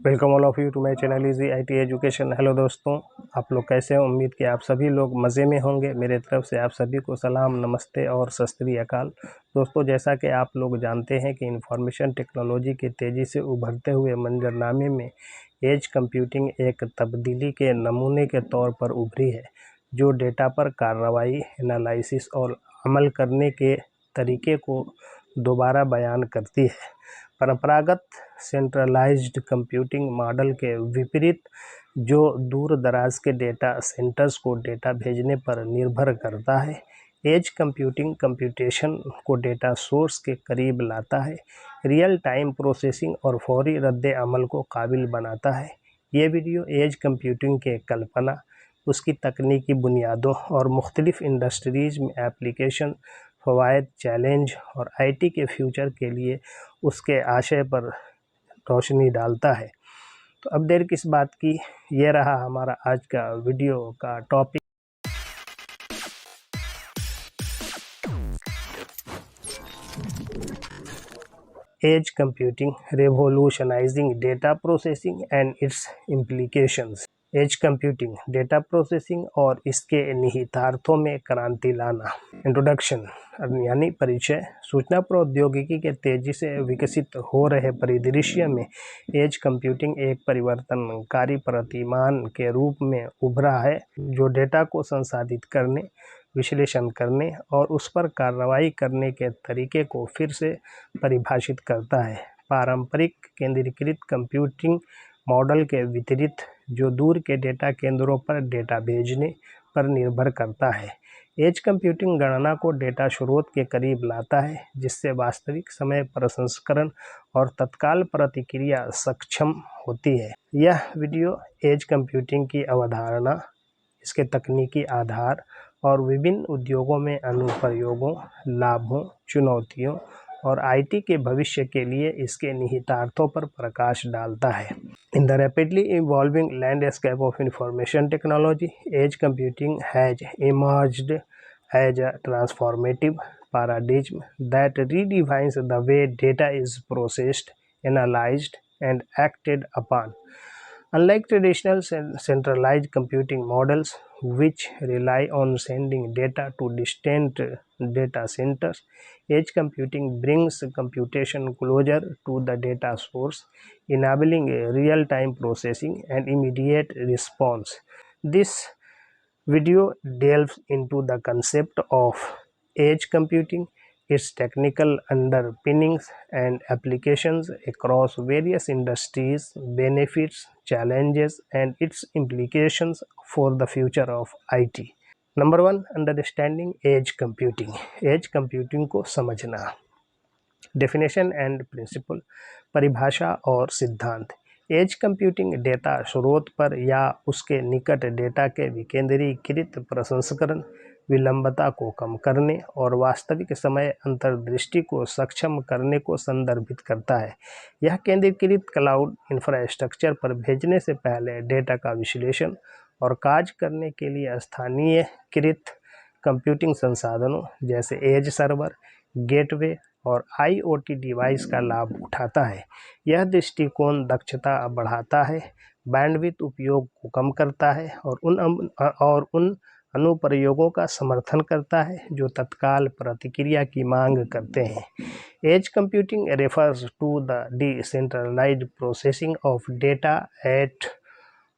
Welcome all of you to my channel easy IT education. Hello दोस्तों, आप लोग कैसे हैं? उम्मीद कि आप सभी लोग मज़े में होंगे। मेरे तरफ से आप सभी को सलाम, नमस्ते और सत श्री अकाल। दोस्तों, जैसा कि आप लोग जानते हैं कि इंफॉर्मेशन टेक्नोलॉजी के तेज़ी से उभरते हुए मंजरनामे में एज कंप्यूटिंग एक तब्दीली के नमूने के तौर पर उभरी है, जो डेटा पर कार्रवाई, एनालिसिस और अमल करने के तरीके को दोबारा बयान करती है। परंपरागत सेंट्रलाइज्ड कंप्यूटिंग मॉडल के विपरीत, जो दूर दराज के डेटा सेंटर्स को डेटा भेजने पर निर्भर करता है, एज कंप्यूटिंग कंप्यूटेशन को डेटा सोर्स के करीब लाता है, रियल टाइम प्रोसेसिंग और फौरी रद्द अमल को काबिल बनाता है। ये वीडियो एज कंप्यूटिंग के कल्पना, उसकी तकनीकी बुनियादों और मुख्तलिफ इंडस्ट्रीज़ में एप्लीकेशन, फ़वाइद, चैलेंज और आईटी के फ्यूचर के लिए उसके आशय पर रोशनी डालता है। तो अब देर किस बात की, ये रहा हमारा आज का वीडियो का topic. Edge computing revolutionising data processing and it's implications. Edge computing data processing और इसके निहितार्थों में क्रांति लाना। इंट्रोडक्शन यानी परिचय। सूचना प्रौद्योगिकी के तेजी से विकसित हो रहे परिदृश्य में एज कंप्यूटिंग एक परिवर्तनकारी प्रतिमान के रूप में उभरा है, जो डेटा को संसाधित करने, विश्लेषण करने और उस पर कार्रवाई करने के तरीके को फिर से परिभाषित करता है। पारंपरिक केंद्रीकृत कंप्यूटिंग मॉडल के विपरीत, जो दूर के डेटा केंद्रों पर डेटा भेजने पर निर्भर करता है, एज कंप्यूटिंग गणना को डेटा स्रोत के करीब लाता है, जिससे वास्तविक समय प्रसंस्करण और तत्काल प्रतिक्रिया सक्षम होती है। यह वीडियो एज कंप्यूटिंग की अवधारणा, इसके तकनीकी आधार और विभिन्न उद्योगों में अनुप्रयोगों, लाभों, चुनौतियों और आईटी के भविष्य के लिए इसके निहितार्थों पर प्रकाश डालता है। In the rapidly evolving landscape of information technology, edge computing has emerged as a transformative paradigm that redefines the way data is processed, analyzed, and acted upon. Unlike traditional centralized computing models, which rely on sending data to distant data centers, edge computing brings computation closer to the data source, enabling real-time processing and immediate response. This video delves into the concept of edge computing, its technical underpinnings and applications across various industries, benefits, challenges, and its implications for the future of IT. Number 1, understanding edge computing. Edge computing को समझना। Definition and principal, परिभाषा और सिद्धांत। Edge computing data स्रोत पर या उसके निकट डेटा के विकेंद्रीकृत प्रसंस्करण, विलंबता को कम करने और वास्तविक समय अंतर्दृष्टि को सक्षम करने को संदर्भित करता है। यह केंद्रीकृत क्लाउड इंफ्रास्ट्रक्चर पर भेजने से पहले डेटा का विश्लेषण और कार्य करने के लिए स्थानीयकृत कंप्यूटिंग संसाधनों जैसे एज सर्वर, गेटवे और आईओटी डिवाइस का लाभ उठाता है। यह दृष्टिकोण दक्षता बढ़ाता है, बैंडविड्थ उपयोग को कम करता है और उन अनुप्रयोगों का समर्थन करता है जो तत्काल प्रतिक्रिया की मांग करते हैं। Edge computing refers to the decentralised processing of data at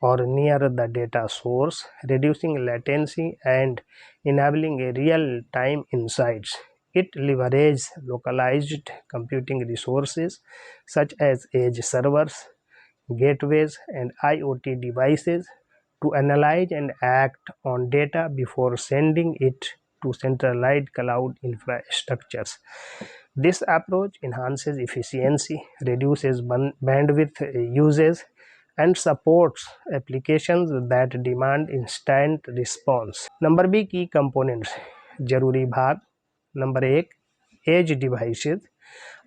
or near the data source, reducing latency and enabling real-time insights. It leverages localized computing resources such as edge servers, gateways, and IoT devices to analyze and act on data before sending it to centralized cloud infrastructures. This approach enhances efficiency, reduces bandwidth usage, and supports applications that demand instant response. Number B की components, जरूरी भाग। Number 1, edge devices.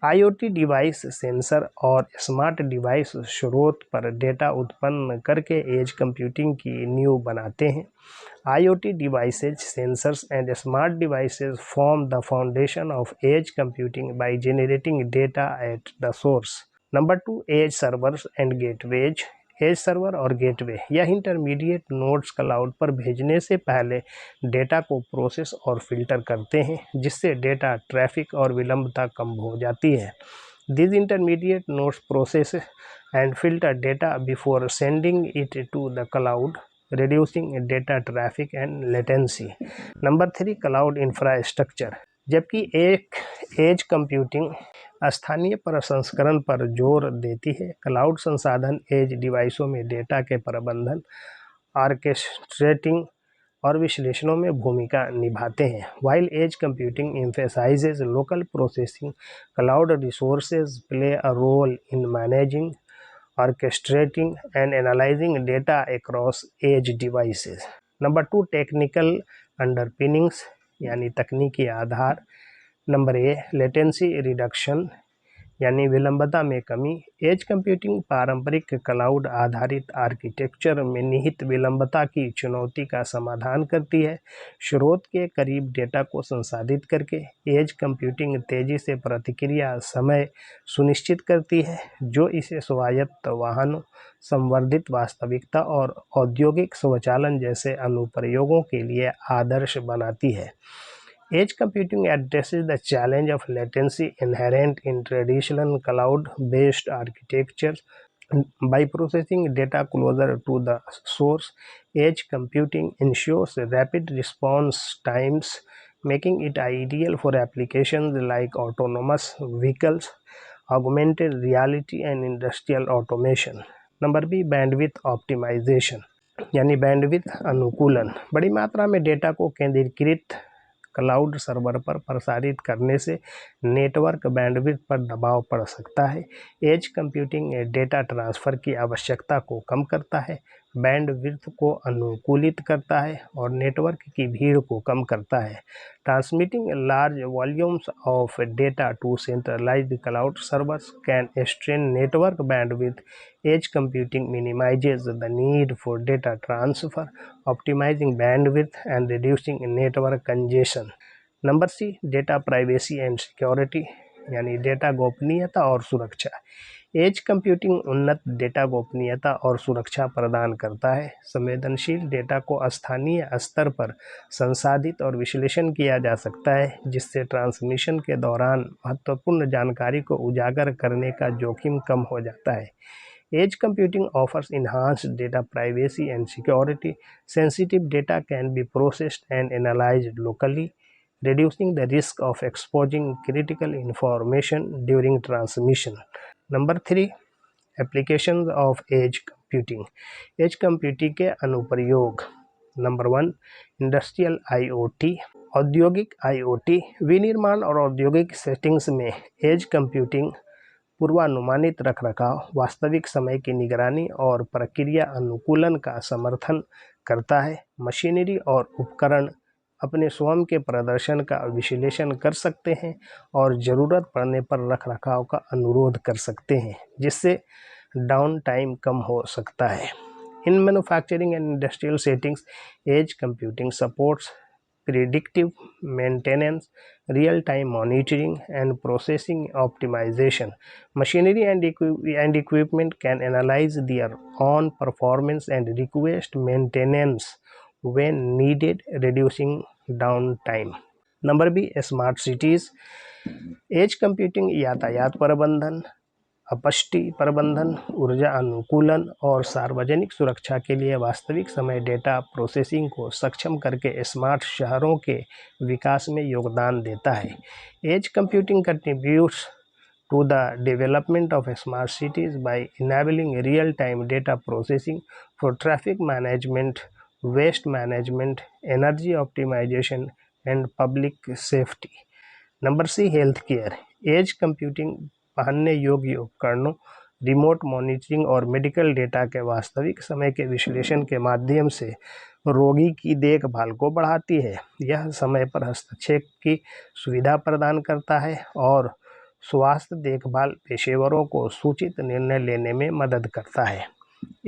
IoT device sensor और smart device स्रोत पर data उत्पन्न करके edge computing की नींव बनाते हैं। IoT devices, sensors, and smart devices form the foundation of edge computing by generating data at the source. Number 2, edge servers and gateways. Edge server और गेटवे यह इंटरमीडिएट नोड्स क्लाउड पर भेजने से पहले डेटा को प्रोसेस और filter करते हैं, जिससे डेटा ट्रैफिक और विलंबता कम हो जाती है। These intermediate nodes process and filter data before sending it to the cloud, reducing data traffic and latency. Number 3, cloud infrastructure. जबकि एक एज कंप्यूटिंग स्थानीय प्रसंस्करण पर जोर देती है, क्लाउड संसाधन एज डिवाइसों में डेटा के प्रबंधन, ऑर्केस्ट्रेटिंग और विश्लेषणों में भूमिका निभाते हैं। While edge computing emphasizes local processing, cloud resources play a role in managing, orchestrating and analysing data across edge devices. Number 2, technical underpinnings यानी तकनीकी आधार। नंबर ए, लेटेंसी रिडक्शन यानी विलंबता में कमी। एज कंप्यूटिंग पारंपरिक क्लाउड आधारित आर्किटेक्चर में निहित विलंबता की चुनौती का समाधान करती है। स्रोत के करीब डेटा को संसाधित करके एज कंप्यूटिंग तेजी से प्रतिक्रिया समय सुनिश्चित करती है, जो इसे स्वायत्त वाहनों, संवर्धित वास्तविकता और औद्योगिक स्वचालन जैसे अनुप्रयोगों के लिए आदर्श बनाती है। Edge computing addresses the challenge of latency inherent in traditional cloud-based architectures. By processing data closer to the source, edge computing ensures rapid response times, making it ideal for applications like autonomous vehicles, augmented reality, and industrial automation. Number B, bandwidth optimisation यानी bandwidth अनुकूलन। बड़ी मात्रा में data को केंद्रीकृत cloud server पर प्रसारित करने से नेटवर्क बैंडविड्थ पर दबाव पड़ सकता है। एज कंप्यूटिंग डेटा ट्रांसफ़र की आवश्यकता को कम करता है, बैंडविड्थ को अनुकूलित करता है और नेटवर्क की भीड़ को कम करता है। Transmitting large volumes of data to centralised cloud servers can strain network bandwidth. Edge computing minimizes the need for data transfer, optimizing bandwidth and reducing network congestion. Number C, data privacy and security यानी data गोपनीयता और सुरक्षा। Edge computing उन्नत data गोपनीयता और सुरक्षा प्रदान करता है। संवेदनशील डेटा को स्थानीय स्तर पर संसाधित और विश्लेषण किया जा सकता है, जिससे ट्रांसमिशन के दौरान महत्वपूर्ण जानकारी को उजागर करने का जोखिम कम हो जाता है। Edge computing offers enhanced data privacy and security. Sensitive data can be processed and analyzed locally, reducing the risk of exposing critical information during transmission. Number 3, applications of edge computing. Edge computing के अनुप्रयोग। Number 1, industrial IoT औद्योगिक IoT। विनिर्माण और औद्योगिक settings में edge computing पूर्वानुमानित रखरखाव, वास्तविक समय की निगरानी और प्रक्रिया अनुकूलन का समर्थन करता है। मशीनरी और उपकरण अपने स्वयं के प्रदर्शन का विश्लेषण कर सकते हैं और ज़रूरत पड़ने पर रखरखाव का अनुरोध कर सकते हैं, जिससे डाउन टाइम कम हो सकता है। In manufacturing and industrial settings, edge computing supports predictive maintenance, real-time monitoring, and processing optimization. Machinery and equipment can analyze their own performance and request maintenance when needed, reducing downtime. Number B, smart cities. Edge computing यातायात प्रबंधन, अपशिष्ट प्रबंधन, ऊर्जा अनुकूलन और सार्वजनिक सुरक्षा के लिए वास्तविक समय डेटा प्रोसेसिंग को सक्षम करके स्मार्ट शहरों के विकास में योगदान देता है। Edge computing contributes to the development of smart cities by enabling real time data processing for traffic management, waste management, energy optimisation and public safety. Number C, health care. Edge computing पहनने योग्य उपकरणों, remote monitoring और medical data के वास्तविक समय के विश्लेषण के माध्यम से रोगी की देखभाल को बढ़ाती है। यह समय पर हस्तक्षेप की सुविधा प्रदान करता है और स्वास्थ्य देखभाल पेशेवरों को सूचित निर्णय लेने में मदद करता है।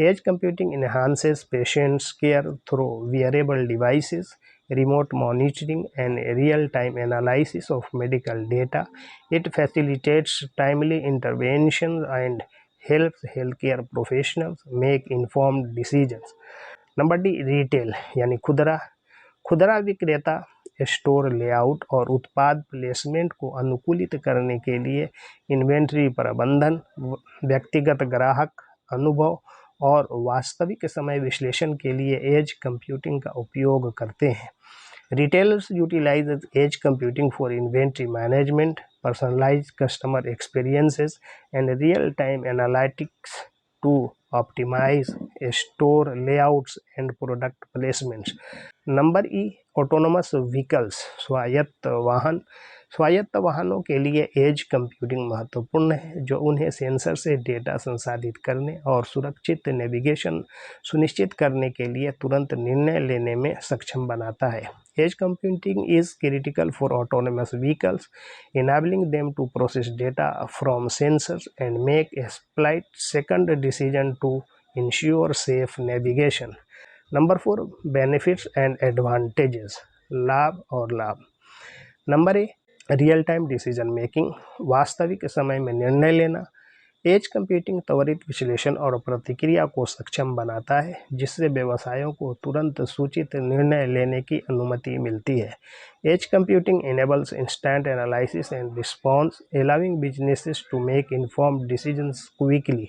Edge computing enhances patients' care through wearable devices, remote monitoring, and real-time analysis of medical data. It facilitates timely intervention and helps healthcare professionals make informed decisions. Number D, retail यानी खुदरा। खुदरा विक्रेता स्टोर लेआउट और उत्पाद placement को अनुकूलित करने के लिए इन्वेंट्री प्रबंधन, व्यक्तिगत ग्राहक अनुभव और वास्तविक समय विश्लेषण के लिए एज कंप्यूटिंग का उपयोग करते हैं। Retailers utilize edge computing for inventory management, personalized customer experiences, and real-time analytics to optimize store layouts and product placements. Number E, autonomous vehicles, स्वायत्त वाहन। स्वायत्त वाहनों के लिए एज कंप्यूटिंग महत्वपूर्ण है, जो उन्हें सेंसर से डेटा संसाधित करने और सुरक्षित नेविगेशन सुनिश्चित करने के लिए तुरंत निर्णय लेने में सक्षम बनाता है। Edge computing is critical for autonomous vehicles, enabling them to process data from sensors and make a split-second decision to ensure safe navigation. Number 4, benefits and advantages, लाभ और लाभ। Number A, real time decision making, वास्तविक समय में निर्णय लेना। Edge computing त्वरित विश्लेषण और प्रतिक्रिया को सक्षम बनाता है, जिससे व्यवसायों को तुरंत सूचित निर्णय लेने की अनुमति मिलती है। Edge computing enables instant analysis and response, allowing businesses to make informed decisions quickly.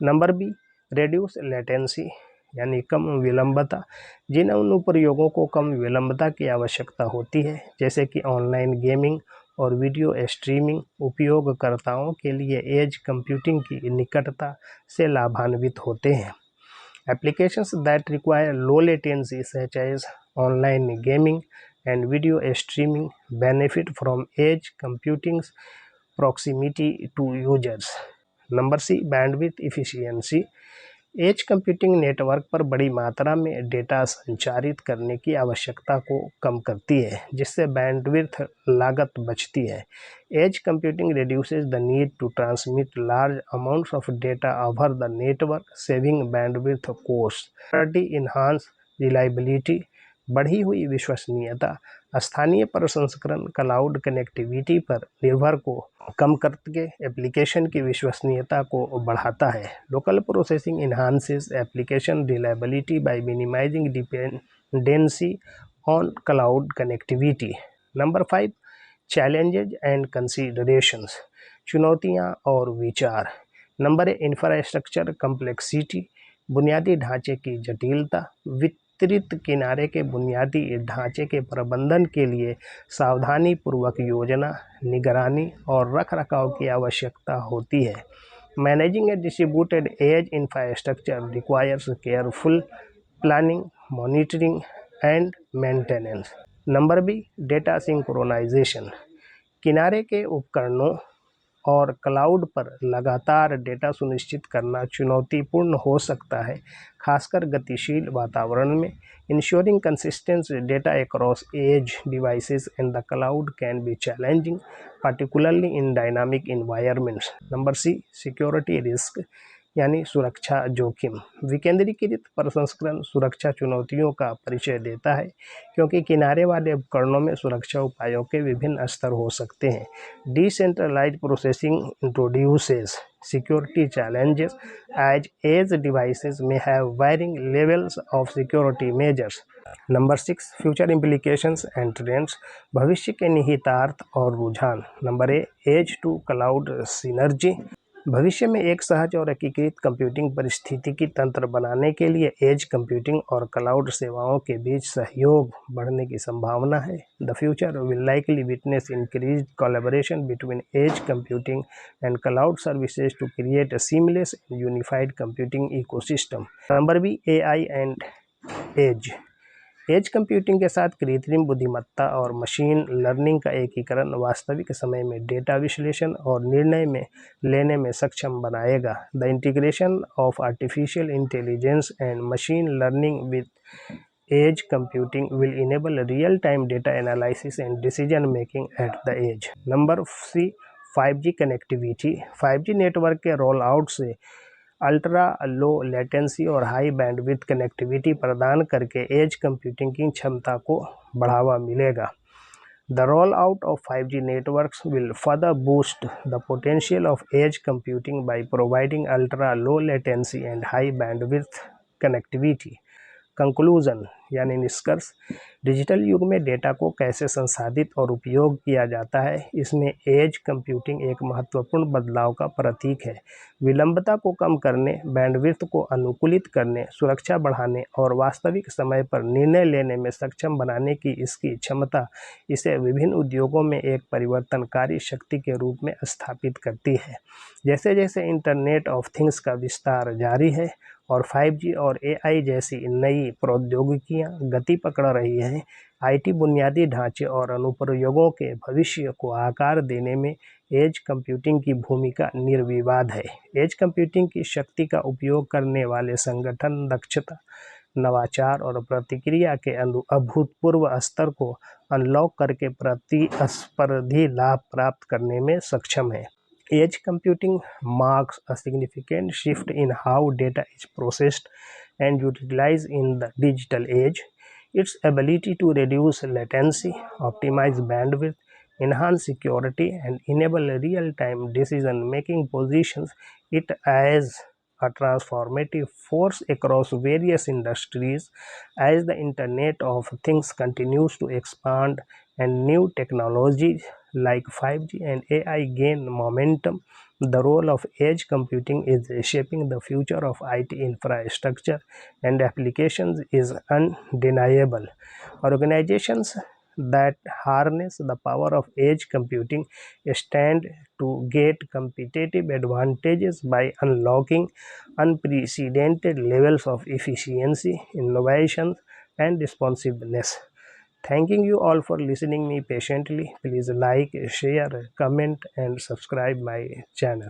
Number B, reduce latency यानी कम विलंबता। जिन अनुप्रयोगों को कम विलंबता की आवश्यकता होती है, जैसे कि ऑनलाइन गेमिंग और वीडियो स्ट्रीमिंग, उपयोगकर्ताओं के लिए एज कंप्यूटिंग की निकटता से लाभान्वित होते हैं। Applications that require low latency such as online gaming and video streaming benefit from edge computing's proximity to users. Number C, bandwidth efficiency. Edge computing network पर बड़ी मात्रा में डेटा संचारित करने की आवश्यकता को कम करती है, जिससे बैंडविड्थ लागत बचती है। Edge computing reduces the need to transmit large amounts of data over the network, saving bandwidth costs. Enhance reliability, बढ़ी हुई विश्वसनीयता। स्थानीय प्रसंस्करण क्लाउड कनेक्टिविटी पर निर्भर को कम करके एप्लीकेशन की विश्वसनीयता को बढ़ाता है। Local processing enhances application reliability by minimising dependency on cloud connectivity. Number 5, challenges and considerations, चुनौतियां और विचार। नंबर ए, इंफ्रास्ट्रक्चर कम्प्लेक्सिटी, बुनियादी ढांचे की जटिलता। वितरित किनारे के बुनियादी ढांचे के प्रबंधन के लिए सावधानीपूर्वक योजना, निगरानी और रखरखाव की आवश्यकता होती है। Managing a distributed edge infrastructure requires careful planning, monitoring and maintenance. Number B, data synchronisation, किनारे के उपकरणों और क्लाउड पर लगातार डेटा सुनिश्चित करना चुनौतीपूर्ण हो सकता है, खासकर गतिशील वातावरण में। Ensuring consistent data across edge devices and the cloud can be challenging, particularly in dynamic environments. Number C, security risk यानी सुरक्षा जोखिम। विकेंद्रीकृत प्रसंस्करण सुरक्षा चुनौतियों का परिचय देता है, क्योंकि किनारे वाले उपकरणों में सुरक्षा उपायों के विभिन्न स्तर हो सकते हैं। Decentralised processing introduces security challenges as edge devices may have varying levels of security measures. Number 6, future implications and trends, भविष्य के निहितार्थ और रुझान। Number A, edge to cloud synergy, भविष्य में एक सहज और एकीकृत कंप्यूटिंग परिस्थितिकी तंत्र बनाने के लिए एज कंप्यूटिंग और क्लाउड सेवाओं के बीच सहयोग बढ़ने की संभावना है। The future will likely witness increased collaboration between edge computing and cloud services to create a seamless and unified computing ecosystem. Number B, AI and edge, edge computing के साथ कृत्रिम बुद्धिमत्ता और मशीन लर्निंग का एकीकरण वास्तविक समय में डेटा विश्लेषण और निर्णय में लेने में सक्षम बनाएगा। The integration of artificial intelligence and machine learning with edge computing will enable real time data analysis and decision making at the edge. Number C, 5G connectivity, 5G network के रोल आउट से ultra low latency और high bandwidth connectivity प्रदान करके edge computing की क्षमता को बढ़ावा मिलेगा। The rollout of 5G networks will further boost the potential of edge computing by providing ultra-low latency and high bandwidth connectivity. Conclusion यानी निष्कर्ष, डिजिटल युग में डेटा को कैसे संसाधित और उपयोग किया जाता है, इसमें एज कंप्यूटिंग एक महत्वपूर्ण बदलाव का प्रतीक है। विलंबता को कम करने, बैंडविड्थ को अनुकूलित करने, सुरक्षा बढ़ाने और वास्तविक समय पर निर्णय लेने में सक्षम बनाने की इसकी क्षमता इसे विभिन्न उद्योगों में एक परिवर्तनकारी शक्ति के रूप में स्थापित करती है। जैसे जैसे इंटरनेट ऑफ थिंग्स का विस्तार जारी है और 5G और AI जैसी नई प्रौद्योगिकियां गति पकड़ रही हैं, IT बुनियादी ढांचे और अनुप्रयोगों के भविष्य को आकार देने में एज कंप्यूटिंग की भूमिका निर्विवाद है। एज कंप्यूटिंग की शक्ति का उपयोग करने वाले संगठन दक्षता, नवाचार और प्रतिक्रिया के अभूतपूर्व स्तर को अनलॉक करके प्रतिस्पर्धी लाभ प्राप्त करने में सक्षम है। Edge computing marks a significant shift in how data is processed and utilized in the digital age. Its ability to reduce latency, optimize bandwidth, enhance security, and enable real-time decision-making positions it as a transformative force across various industries. As the Internet of Things continues to expand and new technologies like 5G and AI gain momentum, the role of edge computing is shaping the future of IT infrastructure and applications is undeniable. Organizations that harness the power of edge computing stand to get competitive advantages by unlocking unprecedented levels of efficiency, innovation, and responsiveness. Thanking you all for listening me patiently. Please like, share, comment, and subscribe my channel.